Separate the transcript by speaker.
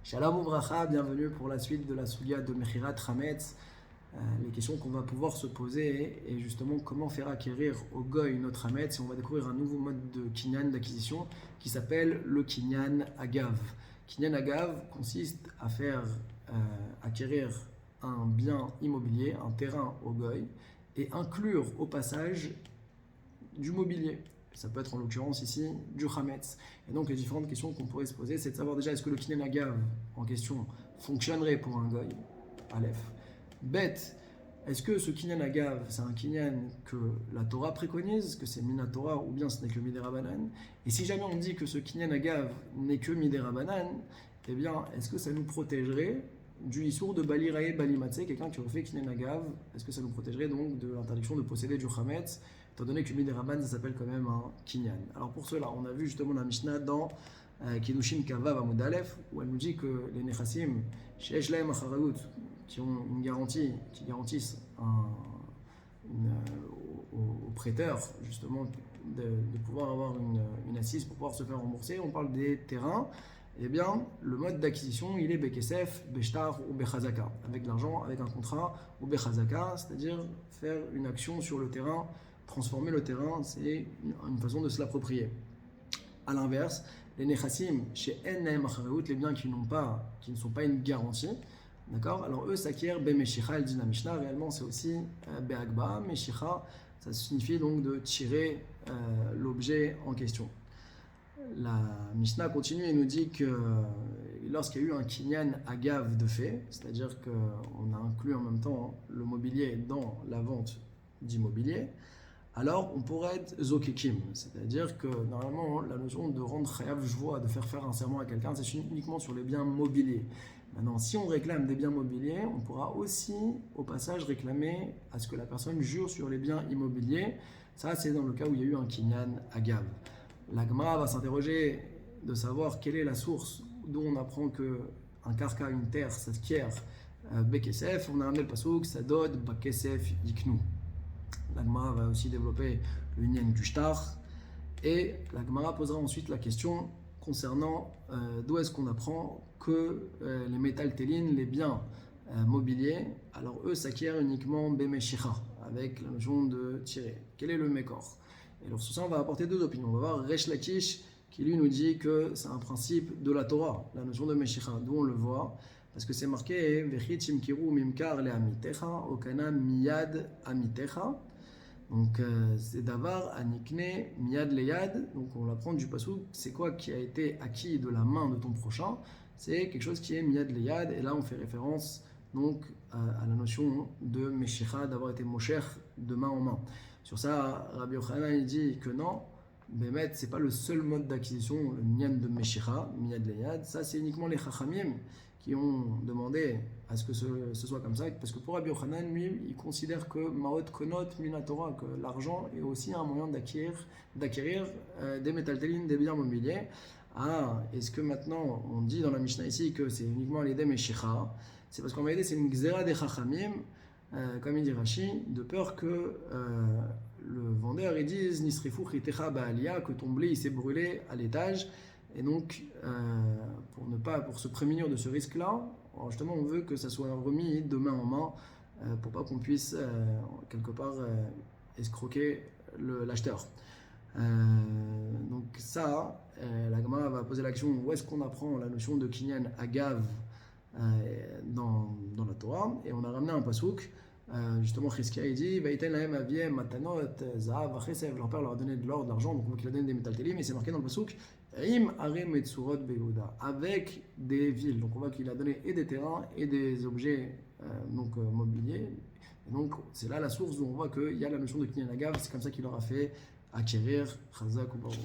Speaker 1: Shalom Uvracha, bienvenue pour la suite de la Soulia de Mechirat Hametz. Les questions qu'on va pouvoir se poser et justement comment faire acquérir au Goy notre Hametz. Et on va découvrir un nouveau mode de Kinyan d'acquisition qui s'appelle le Kinyan Agav. Kinyan Agav consiste à faire acquérir un bien immobilier, un terrain au Goy et inclure au passage du mobilier. Ça peut être en l'occurrence ici du Hametz. Et donc les différentes questions qu'on pourrait se poser, c'est de savoir déjà est-ce que le Kinyan Agav en question fonctionnerait pour un Goy, Aleph. Bet, est-ce que ce Kinyan Agav, c'est un Kinyan que la Torah préconise, que c'est Mina Torah ou bien ce n'est que Midera Banan? Et si jamais on dit que ce Kinyan Agav n'est que Midera Banan, eh bien, est-ce que ça nous protégerait du Issour de Bali Rae Bali Matzeh, quelqu'un qui aurait fait Kinyan Agav? Est-ce que ça nous protégerait donc de l'interdiction de posséder du Hametz, étant donné que Midera Banan, ça s'appelle quand même un Kinyan? Alors pour cela, on a vu justement la Mishnah dans Kiddushin Kavav Amud Aleph, où elle nous dit que les Nechassim, Sheesh Lahem Acharaout, qui ont une garantie, qui garantissent aux prêteurs justement de pouvoir avoir une assise pour pouvoir se faire rembourser. On parle des terrains. Eh bien, le mode d'acquisition, il est Bekesef, Beshtar ou Bechazaka, avec l'argent, avec un contrat, ou Bechazaka, c'est-à-dire faire une action sur le terrain, transformer le terrain, c'est une façon de se l'approprier. A l'inverse, les Nechassim, chez En Achareut, les biens qui ne sont pas une garantie, d'accord? Alors eux s'acquièrent Bemeshicha, el dit la Mishnah, réellement c'est aussi Be'agba, Meshicha, ça signifie donc de tirer l'objet en question. La Mishnah continue et nous dit que lorsqu'il y a eu un Kinyan Agav de fait, c'est-à-dire qu'on a inclus en même temps le mobilier dans la vente d'immobilier, alors on pourrait être Zokekim, c'est-à-dire que normalement la notion de rendre Chayav Jvoa, de faire un serment à quelqu'un, c'est uniquement sur les biens mobiliers. Maintenant, si on réclame des biens mobiliers, on pourra aussi, au passage, réclamer à ce que la personne jure sur les biens immobiliers. Ça, c'est dans le cas où il y a eu un Kinyan Agav. La Gemara va s'interroger de savoir quelle est la source d'où on apprend qu'un karka, une terre, s'acquiert Bekesef. On a amené le pasuk, Sadod, Bakesef, Yiknu. La Gemara va aussi développer le Nyan du Shtar. Et la Gemara posera ensuite la question concernant d'où est-ce qu'on apprend que les métaltélines, les biens mobiliers, alors eux s'acquièrent uniquement Bemeshicha, avec la notion de tirer. Quel est le Mekor? Et alors sur ça, on va apporter deux opinions. On va voir Resh Lakish, qui lui nous dit que c'est un principe de la Torah, la notion de Meshicha, d'où on le voit, parce que c'est marqué Vechit Shimkiru Mimkar le Amitecha, Okana Miyad Amitecha. Donc c'est Davar Anikne Miyad Leyad. Donc on l'apprend du pasuk. C'est quoi qui a été acquis de la main de ton prochain? C'est quelque chose qui est Miyad Leyad. Et là on fait référence donc à la notion de Meshicha, d'avoir été Mosher de main en main. Sur ça, Rabbi Yochanan il dit que non, Bémet, c'est pas le seul mode d'acquisition, le Nyan de Meshicha, Miyad Leyad. Ça c'est uniquement les Chachamim qui ont demandé à ce que ce soit comme ça, parce que pour Rabbi Yochanan, lui, il considère que Maot Konot Mina Torah, que l'argent est aussi un moyen d'acquérir des métaltélines, des biens mobiliers. Ah, est-ce que maintenant, on dit dans la Mishnah ici que c'est uniquement les Meshicha? C'est parce qu'en vérité, c'est une Gzera des Chachamim, comme il dit Rashi, de peur que le vendeur il dise Nisrifu Chitecha Ba'alia, que ton blé il s'est brûlé à l'étage. Et donc, pour se prémunir de ce risque-là, justement, on veut que ça soit remis de main en main pour pas qu'on puisse quelque part escroquer l'acheteur. Donc ça, la Gemara va poser l'action où est-ce qu'on apprend la notion de Kinyan Agav dans la Torah, et on a ramené un pasuk. Justement, Chizkia il dit Vaïten lahem aviem matanot zahav vachesef. Leur père leur a donné de l'or, de l'argent, donc il a donné des métaltélim, et c'est marqué dans le pasuk Im arim et tsurot beyehuda, avec des villes. Donc on voit qu'il a donné et des terrains et des objets mobiliers. Et donc c'est là la source où on voit qu'il y a la notion de Kinyan Agav. C'est comme ça qu'il leur a fait acquérir Chazak ou Baruch.